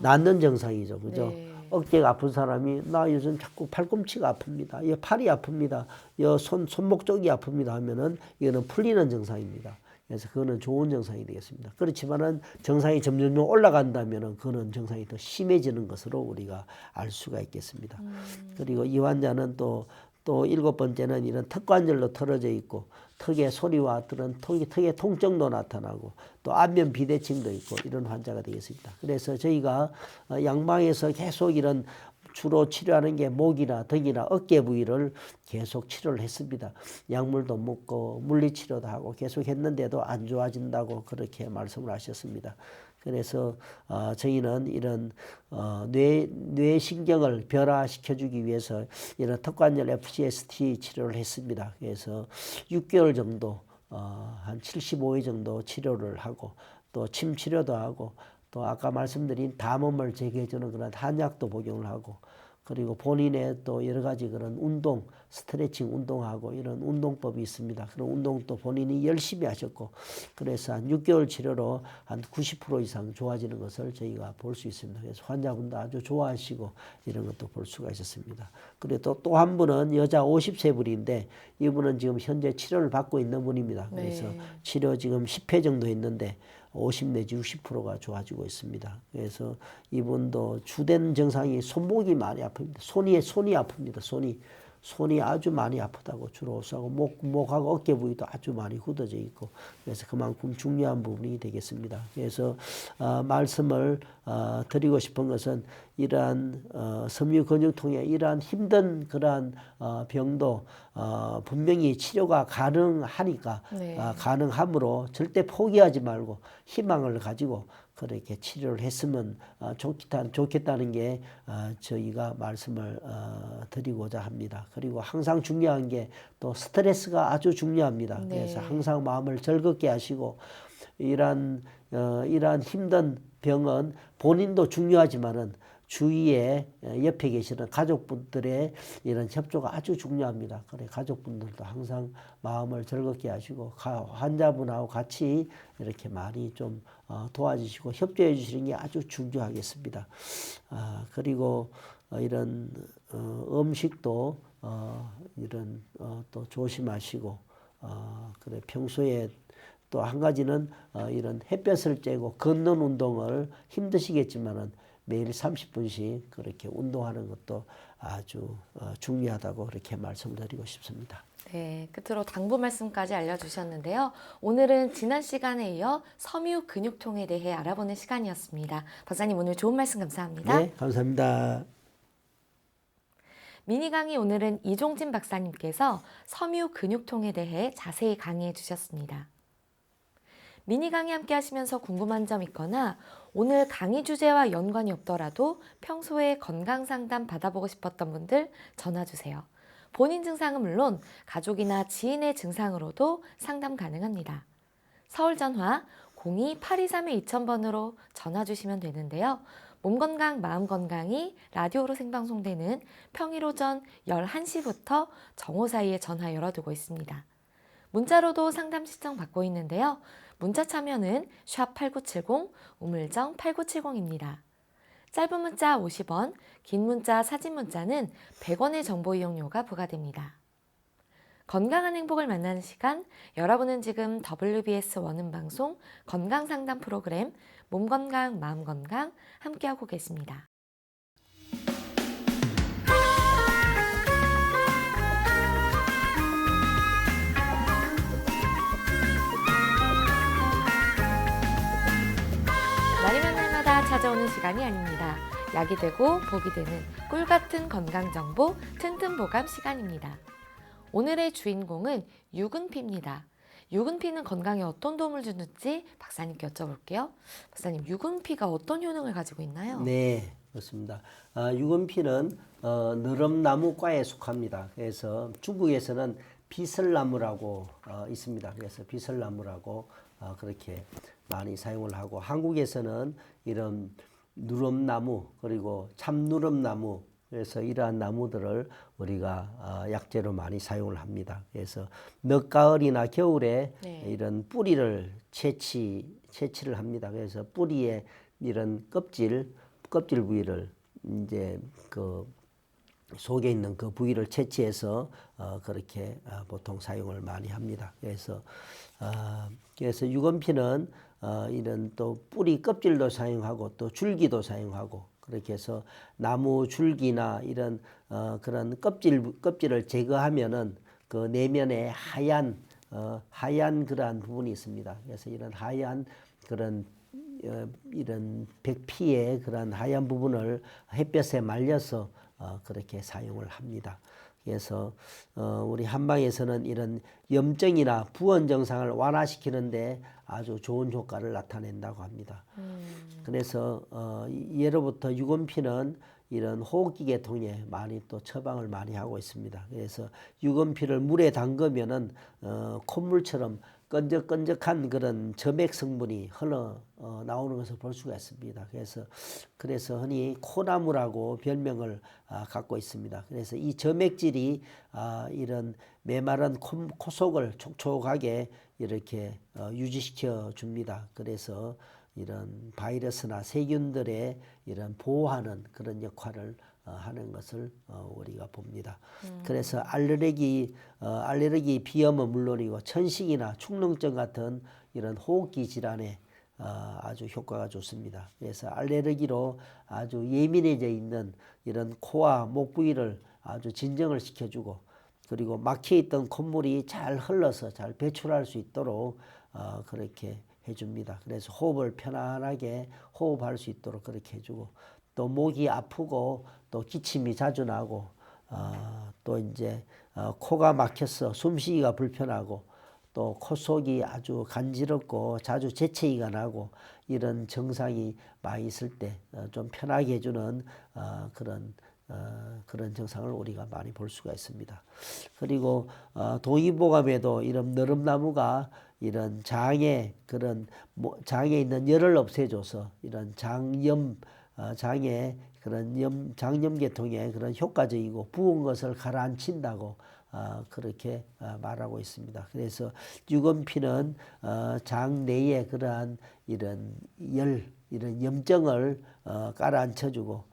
낫는 증상이죠. 그죠?
네.
어깨가 아픈 사람이 나 요즘 자꾸 팔꿈치가 아픕니다. 팔이 아픕니다. 손목 쪽이 아픕니다 하면은 이거는 풀리는 증상입니다. 그래서 그거는 좋은 증상이 되겠습니다. 그렇지만은 증상이 점점 올라간다면은 그거는 증상이 더 심해지는 것으로 우리가 알 수가 있겠습니다. 그리고 이 환자는 또 일곱 번째는 이런 턱관절로 털어져 있고 턱에 소리와 그런 턱의 통증도 나타나고 또 안면 비대칭도 있고 이런 환자가 되겠습니다. 그래서 저희가 양방에서 계속 이런 주로 치료하는 게 목이나 등이나 어깨 부위를 계속 치료를 했습니다. 약물도 먹고 물리치료도 하고 계속 했는데도 안 좋아진다고 그렇게 말씀을 하셨습니다. 그래서 저희는 이런 뇌신경을 변화시켜주기 위해서 이런 턱관절 FCST 치료를 했습니다. 그래서 6개월 정도 한 75회 정도 치료를 하고 또 침 치료도 하고 또 아까 말씀드린 담음을 제거해주는 그런 한약도 복용을 하고 그리고 본인의 또 여러 가지 그런 운동, 스트레칭 운동하고 이런 운동법이 있습니다. 그런 운동도 본인이 열심히 하셨고 그래서 한 6개월 치료로 한 90% 이상 좋아지는 것을 저희가 볼 수 있습니다. 그래서 환자분도 아주 좋아하시고 이런 것도 볼 수가 있었습니다. 그리고 또 한 분은 여자 50세 분인데 이분은 지금 현재 치료를 받고 있는 분입니다. 그래서
네.
치료 지금 10회 정도 했는데 50 내지 60%가 좋아지고 있습니다. 그래서 이분도 주된 증상이 손목이 많이 아픕니다. 손이 아픕니다. 손이 아주 많이 아프다고 주로 호소하고 목하고 어깨 부위도 아주 많이 굳어져 있고 그래서 그만큼 중요한 부분이 되겠습니다. 그래서 말씀을 드리고 싶은 것은 이러한 섬유근육통의 이러한 힘든 그러한 병도 분명히 치료가 가능하니까
네.
가능하므로 절대 포기하지 말고 희망을 가지고 그렇게 치료를 했으면 좋겠다는 게 저희가 말씀을 드리고자 합니다. 그리고 항상 중요한 게 또 스트레스가 아주 중요합니다.
네.
그래서 항상 마음을 즐겁게 하시고 이러한 힘든 병은 본인도 중요하지만은 주위에 옆에 계시는 가족분들의 이런 협조가 아주 중요합니다. 그래 가족분들도 항상 마음을 즐겁게 하시고 환자분하고 같이 이렇게 많이 좀 도와주시고 협조해 주시는 게 아주 중요하겠습니다. 그리고 이런 음식도 이런 또 조심하시고 그래 평소에 또 한 가지는 이런 햇볕을 쬐고 걷는 운동을 힘드시겠지만은 매일 30분씩 그렇게 운동하는 것도 아주 중요하다고 그렇게 말씀드리고 싶습니다.
네, 끝으로 당부 말씀까지 알려주셨는데요. 오늘은 지난 시간에 이어 섬유 근육통에 대해 알아보는 시간이었습니다. 박사님 오늘 좋은 말씀 감사합니다.
네, 감사합니다.
미니 강의 오늘은 이종진 박사님께서 섬유 근육통에 대해 자세히 강의해 주셨습니다. 미니 강의 함께 하시면서 궁금한 점 있거나 오늘 강의 주제와 연관이 없더라도 평소에 건강 상담 받아보고 싶었던 분들 전화 주세요. 본인 증상은 물론 가족이나 지인의 증상으로도 상담 가능합니다. 서울 전화 02-823-2000번으로 전화 주시면 되는데요. 몸건강 마음건강이 라디오로 생방송되는 평일 오전 11시부터 정오 사이에 전화 열어두고 있습니다. 문자로도 상담 신청 받고 있는데요. 문자 참여는 샵8970 우물정 8970입니다. 짧은 문자 50원, 긴 문자 사진 문자는 100원의 정보 이용료가 부과됩니다. 건강한 행복을 만나는 시간, 여러분은 지금 WBS 원음방송 건강상담 프로그램 몸건강 마음건강 함께하고 계십니다. 날이면 날마다 찾아오는 시간이 아닙니다. 약이 되고 복이 되는 꿀같은 건강정보 튼튼보감 시간입니다. 오늘의 주인공은 유근피입니다. 유근피는 건강에 어떤 도움을 주는지 박사님께 여쭤볼게요. 박사님, 유근피가 어떤 효능을 가지고 있나요?
네, 그렇습니다. 유근피는 느릅나무과에 속합니다. 그래서 중국에서는 비설나무라고 있습니다. 그래서 비설나무라고 그렇게 많이 사용을 하고, 한국에서는 이런 누릅나무 그리고 참누릅나무, 그래서 이러한 나무들을 우리가 약재로 많이 사용을 합니다. 그래서 늦가을이나 겨울에 이런 뿌리를 채취를 합니다. 그래서 뿌리에 이런 껍질 부위를 이제 그 속에 있는 그 부위를 채취해서 그렇게 보통 사용을 많이 합니다. 그래서 유근피는 이런 또 뿌리 껍질도 사용하고 또 줄기도 사용하고, 그렇게 해서 나무 줄기나 이런 그런 껍질을 제거하면은 그 내면에 하얀 그러한 부분이 있습니다. 그래서 이런 하얀 그런 이런 백피의 그런 하얀 부분을 햇볕에 말려서 그렇게 사용을 합니다. 그래서 우리 한방에서는 이런 염증이나 부원 증상을 완화시키는데 아주 좋은 효과를 나타낸다고 합니다. 그래서 예로부터 유근피는 이런 호흡기 계통에 많이 또 처방을 많이 하고 있습니다. 그래서 유근피를 물에 담그면은 콧물처럼 끈적끈적한 그런 점액 성분이 흘러 나오는 것을 볼 수가 있습니다. 그래서 흔히 코나무라고 별명을 갖고 있습니다. 그래서 이 점액질이 이런 메마른 코 속을 촉촉하게 이렇게 유지시켜 줍니다. 그래서 이런 바이러스나 세균들의 이런 보호하는 그런 역할을 하는 것을 우리가 봅니다. 그래서 알레르기 비염은 물론이고 천식이나 축농증 같은 이런 호흡기 질환에 아주 효과가 좋습니다. 그래서 알레르기로 아주 예민해져 있는 이런 코와 목 부위를 아주 진정을 시켜주고, 그리고 막혀있던 콧물이 잘 흘러서 잘 배출할 수 있도록 그렇게 해줍니다. 그래서 호흡을 편안하게 호흡할 수 있도록 그렇게 해주고, 또 목이 아프고 또 기침이 자주 나고 또 이제 코가 막혀서 숨쉬기가 불편하고 또 코 속이 아주 간지럽고 자주 재채기가 나고 이런 증상이 많이 있을 때 좀 편하게 해주는 그런 증상을 우리가 많이 볼 수가 있습니다. 그리고 동의보감에도 이런 느릅나무가 이런 장에 있는 열을 없애줘서 이런 장에 그런 장염계통에 그런 효과적이고 부은 것을 가라앉힌다고 그렇게 말하고 있습니다. 그래서 유근피는 장 내에 그러한 이런 이런 염증을 가라앉혀주고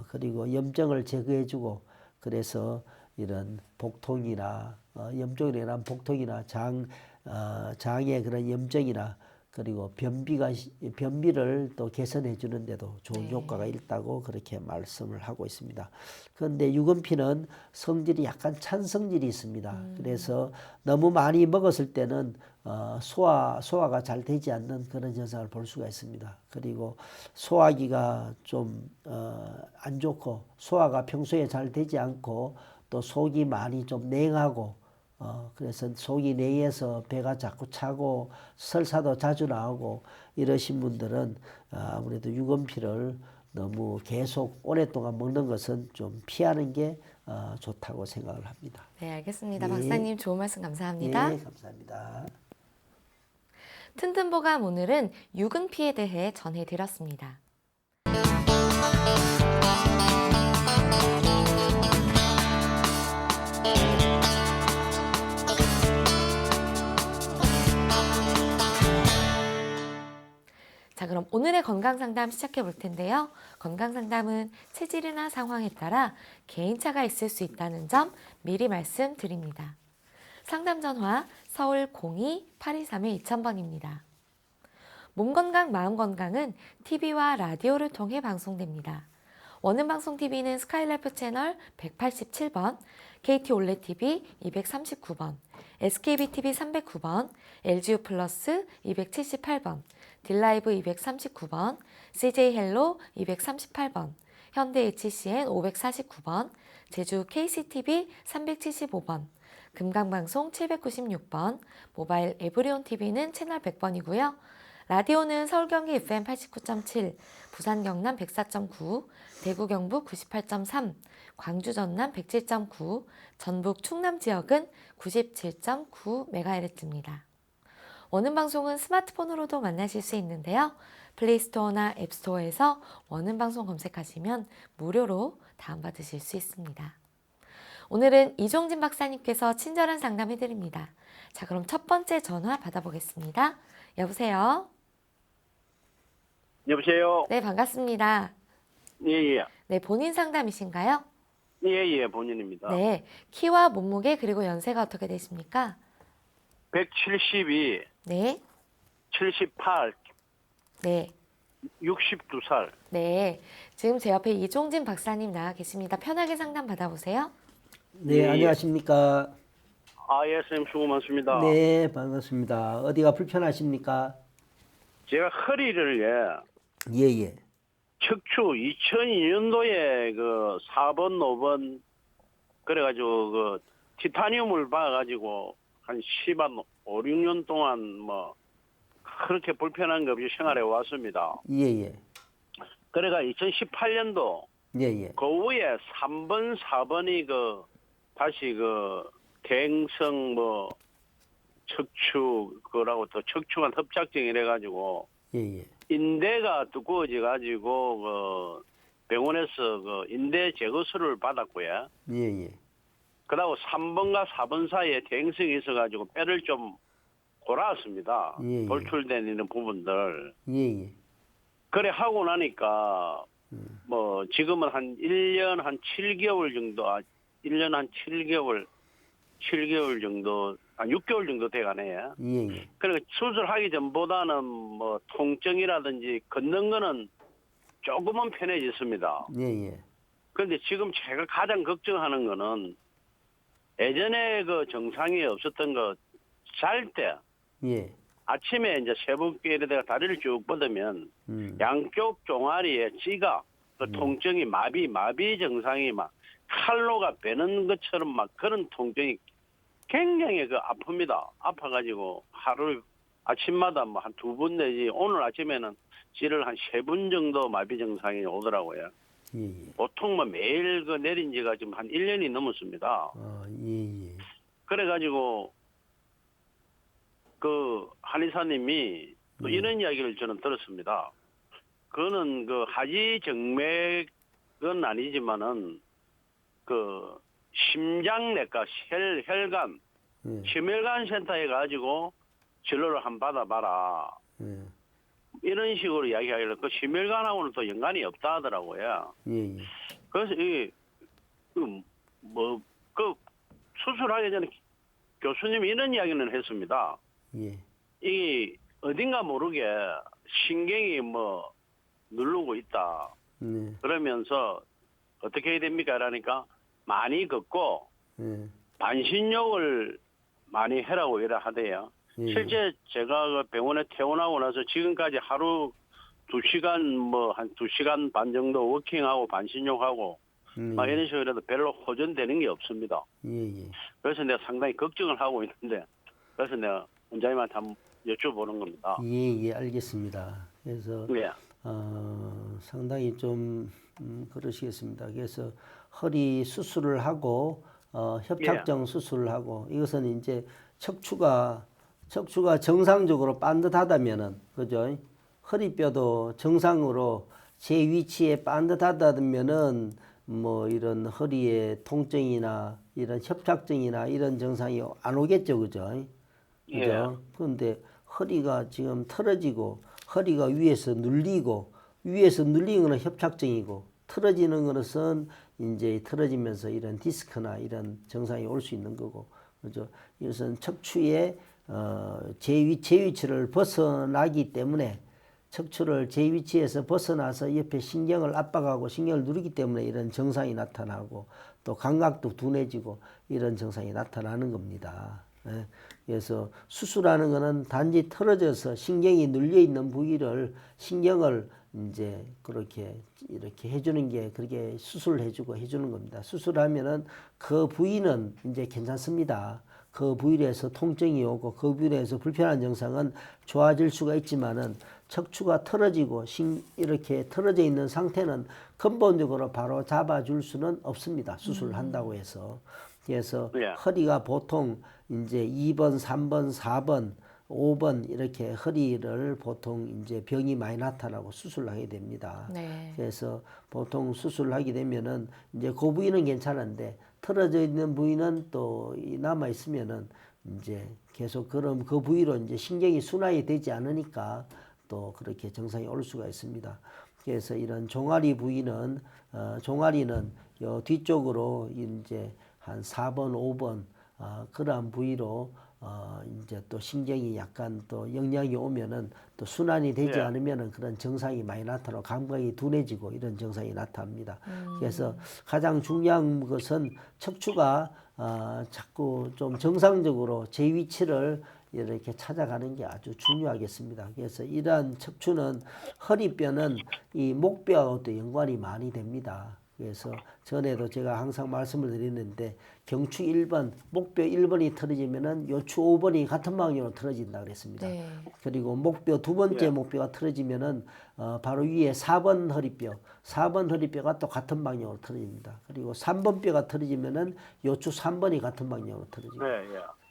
그리고 염증을 제거해주고, 그래서 이런 복통이나 염증으로 인한 복통이나 장의 그런 염증이나 그리고 변비를 또 개선해 주는데도 좋은 효과가 있다고 그렇게 말씀을 하고 있습니다. 그런데 유근피는 성질이 약간 찬 성질이 있습니다. 그래서 너무 많이 먹었을 때는 소화가 잘 되지 않는 그런 현상을 볼 수가 있습니다. 그리고 소화기가 좀 안 좋고 소화가 평소에 잘 되지 않고 또 속이 많이 좀 냉하고 그래서 속이 냉해서 배가 자꾸 차고 설사도 자주 나오고 이러신 분들은 아무래도 유금피를 너무 계속 오랫동안 먹는 것은 좀 피하는 게 좋다고 생각을 합니다.
네, 알겠습니다.
예.
박사님 좋은 말씀 감사합니다.
예, 감사합니다.
튼튼보감 오늘은 유근피에 대해 전해드렸습니다. 자, 그럼 오늘의 건강상담 시작해 볼 텐데요. 건강상담은 체질이나 상황에 따라 개인차가 있을 수 있다는 점 미리 말씀드립니다. 상담 전화 서울 02-823-2000번입니다. 몸건강 마음건강은 TV와 라디오를 통해 방송됩니다. 원음방송TV는 스카이라이프 채널 187번, KT올레TV 239번, SKBTV 309번, LGU 플러스 278번, 딜라이브 239번, CJ헬로 238번, 현대 HCN 549번, 제주 KCTV 375번, 금강방송 796번, 모바일 에브리온TV는 채널 100번이고요. 라디오는 서울 경기 FM 89.7, 부산 경남 104.9, 대구 경북 98.3, 광주 전남 107.9, 전북 충남 지역은 97.9MHz입니다. 원음방송은 스마트폰으로도 만나실 수 있는데요. 플레이스토어나 앱스토어에서 원음방송 검색하시면 무료로 다운받으실 수 있습니다. 오늘은 이종진 박사님께서 친절한 상담해드립니다. 자, 그럼 첫 번째 전화 받아보겠습니다. 여보세요?
여보세요?
네, 반갑습니다.
예,
네, 본인 상담이신가요?
예, 본인입니다.
네, 키와 몸무게 그리고 연세가 어떻게 되십니까?
172,
네,
78,
네,
62살.
네. 지금 제 옆에 이종진 박사님 나와 계십니다. 편하게 상담 받아보세요.
네,
예.
안녕하십니까?
예, 선생님 수고 많습니다.
네, 반갑습니다. 어디가 불편하십니까?
제가 허리를,
예, 예.
척추 2002년도에 그 4번, 5번, 그래가지고 그 티타늄을 박아가지고 한 10한 5, 6년 동안 뭐 그렇게 불편한 거 없이 생활해 왔습니다.
예, 예.
그래가 2018년도
예, 예.
그 후에 3번, 4번이 그 다시 그 대행성 뭐 척추 그라고 또 척추관 협착증 이래 가지고
예, 예.
인대가 두꺼워져 가지고 그 병원에서 그 인대 제거술을 받았고요.
예, 예.
그다음 3번과 4번 사이에 대행성이 있어 가지고 뼈를 좀 골았습니다.
예, 예.
돌출된 이런 부분들.
예, 예.
그래 하고 나니까 뭐 지금은 한 1년 한 7개월 정도 1년 한 7개월 정도 한 6개월 정도 돼 가네요.
예, 예.
그러니까 수술하기 전보다는 뭐 통증이라든지 걷는 거는 조금은 편해졌습니다.
예, 예.
그런데 지금 제가 가장 걱정하는 거는 예전에 그 정상이 없었던 거 잘 때
예.
아침에 이제 새벽에 이러다가 다리를 쭉 뻗으면 양쪽 종아리에 찌가 그 통증이 마비 증상이 막 칼로가 베는 것처럼 막 그런 통증이 굉장히 그 아픕니다. 아파가지고 하루 아침마다 뭐 한 2번 내지 오늘 아침에는 찌를 한 3번 정도 마비 증상이 오더라고요.
예, 예.
보통 뭐 매일 그 내린 지가 지금 한 1년이 넘었습니다.
예, 예.
그래가지고 그 한의사님이 또 이런 이야기를 저는 들었습니다. 그거는 그 하지정맥은 아니지만은 그 심장내과 혈관
예.
심혈관 센터에 가지고 진료를 한번 받아봐라.
예.
이런 식으로 이야기하길래 그 심혈관하고는 또 연관이 없다 하더라고요.
예, 예.
그래서 그 수술하기 전에 교수님이 이런 이야기는 했습니다.
예.
이 어딘가 모르게 신경이 뭐 누르고 있다.
네.
그러면서 어떻게 해야 됩니까? 그러니까 많이 걷고
예.
반신욕을 많이 해라고 이래 하대요.
예.
실제 제가 그 병원에 퇴원하고 나서 지금까지 하루 2시간 뭐 한 2시간 반 정도 워킹하고 반신욕하고 막 이런 식으로 해도 별로 호전되는 게 없습니다.
예, 예.
그래서 내가 상당히 걱정을 하고 있는데 그래서 내가 원장님한테 한번 여쭤보는 겁니다.
예, 예, 알겠습니다. 그래서
예.
상당히 좀 그러시겠습니다. 그래서 허리 수술을 하고 협착증 수술을 하고 이것은 이제 척추가 정상적으로 반듯하다면은 그죠? 허리뼈도 정상으로 제 위치에 반듯하다면은 뭐 이런 허리에 통증이나 이런 협착증이나 이런 증상이 안 오겠죠, 그죠? 그죠? 그런데 허리가 지금 틀어지고 허리가 위에서 눌리고 위에서 눌리는 것은 협착증이고 틀어지는 것은 이제 틀어지면서 이런 디스크나 이런 증상이 올 수 있는 거고 그죠? 이것은 척추의 제 위치를 벗어나기 때문에 척추를 제 위치에서 벗어나서 옆에 신경을 압박하고 신경을 누르기 때문에 이런 증상이 나타나고 또 감각도 둔해지고 이런 증상이 나타나는 겁니다. 예. 그래서 수술하는 것은 단지 틀어져서 신경이 눌려 있는 부위를 신경을 이제 그렇게 이렇게 해주는 게 그렇게 수술을 해주고 해주는 겁니다. 수술하면은 그 부위는 이제 괜찮습니다. 그 부위에서 통증이 오고 그 부위에서 불편한 증상은 좋아질 수가 있지만은 척추가 틀어지고 이렇게 틀어져 있는 상태는 근본적으로 바로 잡아줄 수는 없습니다. 수술을 한다고 해서. 그래서 허리가 보통 이제 2번, 3번, 4번, 5번 이렇게 허리를 보통 이제 병이 많이 나타나고 수술을 하게 됩니다.
네.
그래서 보통 수술을 하게 되면은 이제 그 부위는 괜찮은데 틀어져 있는 부위는 또 남아 있으면은 이제 계속 그럼 그 부위로 이제 신경이 순환이 되지 않으니까 또 그렇게 증상이 올 수가 있습니다. 그래서 이런 종아리 부위는 종아리는 요 뒤쪽으로 이제 한 4번, 5번 그러한 부위로 이제 또 신경이 약간 또 영향이 오면은 또 순환이 되지 않으면은 그런 증상이 많이 나타나고 감각이 둔해지고 이런 증상이 나타납니다. 그래서 가장 중요한 것은 척추가 자꾸 좀 정상적으로 제 위치를 이렇게 찾아가는 게 아주 중요하겠습니다. 그래서 이러한 척추는 허리뼈는 이 목뼈하고도 연관이 많이 됩니다. 그래서 전에도 제가 항상 말씀을 드렸는데 경추 1번, 목뼈 1번이 틀어지면은 요추 5번이 같은 방향으로 틀어진다 그랬습니다.
네.
그리고 목뼈 두 번째 목뼈가 틀어지면은 바로 위에 4번 허리뼈가 또 같은 방향으로 틀어집니다. 그리고 3번 뼈가 틀어지면은 요추 3번이 같은 방향으로 틀어지고.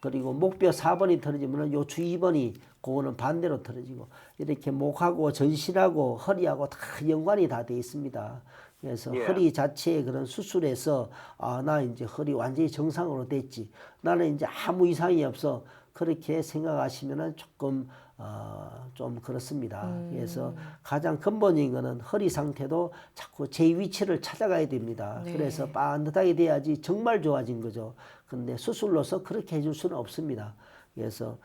그리고 목뼈 4번이 틀어지면은 요추 2번이 그거는 반대로 틀어지고 이렇게 목하고 전신하고 허리하고 다 연관이 다 돼 있습니다. 그래서 허리 자체의 그런 수술에서 나 이제 허리 완전히 정상으로 됐지. 나는 이제 아무 이상이 없어. 그렇게 생각하시면은 조금 좀 그렇습니다. 그래서 가장 근본적인 거는 허리 상태도 자꾸 제 위치를 찾아가야 됩니다.
네.
그래서 반듯하게 돼야지 정말 좋아진 거죠. 근데 수술로서 그렇게 해줄 수는 없습니다. 그래서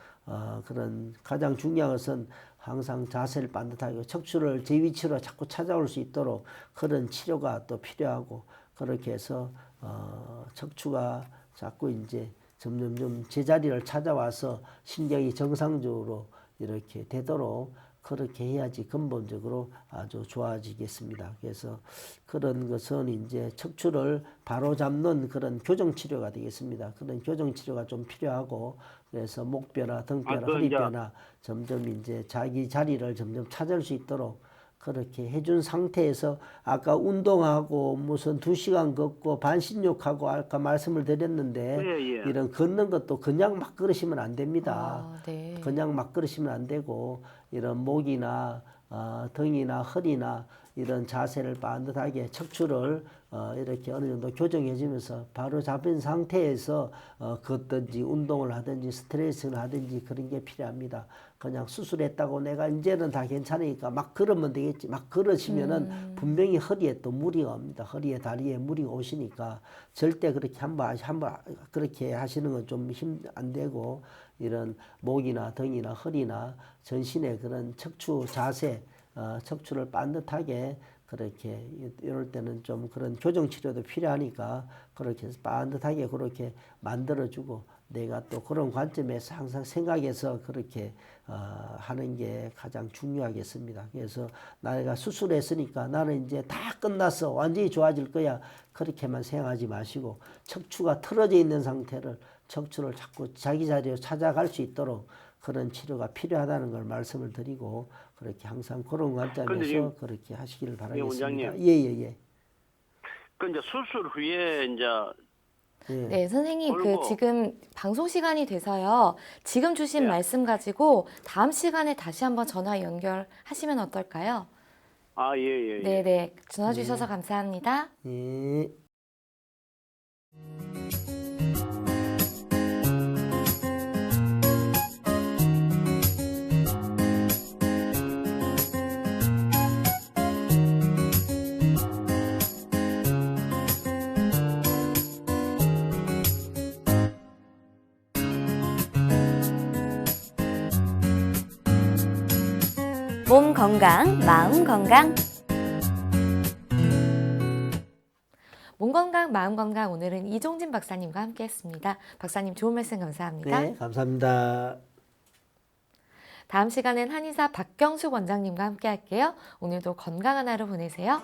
그런 가장 중요한 것은 항상 자세를 반듯하게 척추를 제 위치로 자꾸 찾아올 수 있도록 그런 치료가 또 필요하고 그렇게 해서 척추가 자꾸 이제 점점점 제자리를 찾아와서 신경이 정상적으로 이렇게 되도록 그렇게 해야지 근본적으로 아주 좋아지겠습니다. 그래서 그런 것은 이제 척추를 바로잡는 그런 교정치료가 되겠습니다. 그런 교정치료가 좀 필요하고 그래서 목뼈나 등뼈나 허리뼈나 점점 이제 자기 자리를 점점 찾을 수 있도록 그렇게 해준 상태에서 아까 운동하고 무슨 2시간 걷고 반신욕하고 아까 말씀을 드렸는데 이런 걷는 것도 그냥 막 걸으시면 안 됩니다.
네.
그냥 막 걸으시면 안 되고 이런 목이나 등이나 허리나 이런 자세를 반듯하게 척추를 이렇게 어느 정도 교정해 주면서 바로 잡힌 상태에서 걷든지 운동을 하든지 스트레칭을 하든지 그런 게 필요합니다. 그냥 수술했다고 내가 이제는 다 괜찮으니까 막 걸으면 되겠지. 막 걸으시면은 분명히 허리에 또 무리가 옵니다. 허리에 다리에 무리가 오시니까 절대 그렇게 한번 그렇게 하시는 건 좀 안 되고 이런 목이나 등이나 허리나 전신의 그런 척추 자세 척추를 반듯하게 그렇게 이럴 때는 좀 그런 교정 치료도 필요하니까 그렇게 해서 반듯하게 그렇게 만들어주고 내가 또 그런 관점에서 항상 생각해서 그렇게 하는 게 가장 중요하겠습니다. 그래서 내가 수술했으니까 나는 이제 다 끝났어, 완전히 좋아질 거야, 그렇게만 생각하지 마시고 척추가 틀어져 있는 상태를 척추를 자꾸 자기 자리로 찾아갈 수 있도록 그런 치료가 필요하다는 걸 말씀을 드리고 그렇게 항상 그런 관점에서 그렇게 하시기를 바라겠습니다.
원장님.
예예예.
그 이제 수술 후에 이제
네, 선생님,
그리고-
지금 방송 시간이 돼서요. 지금 주신
예.
말씀 가지고 다음 시간에 다시 한번 전화 연결하시면 어떨까요?
예.
네네. 전화 주셔서 감사합니다.
예.
몸 건강, 마음 건강.
몸 건강, 마음 건강 오늘은 이종진 박사님과 함께했습니다. 박사님 좋은 말씀 감사합니다.
네, 감사합니다.
다음 시간엔 한의사 박경숙 원장님과 함께할게요. 오늘도 건강한 하루 보내세요.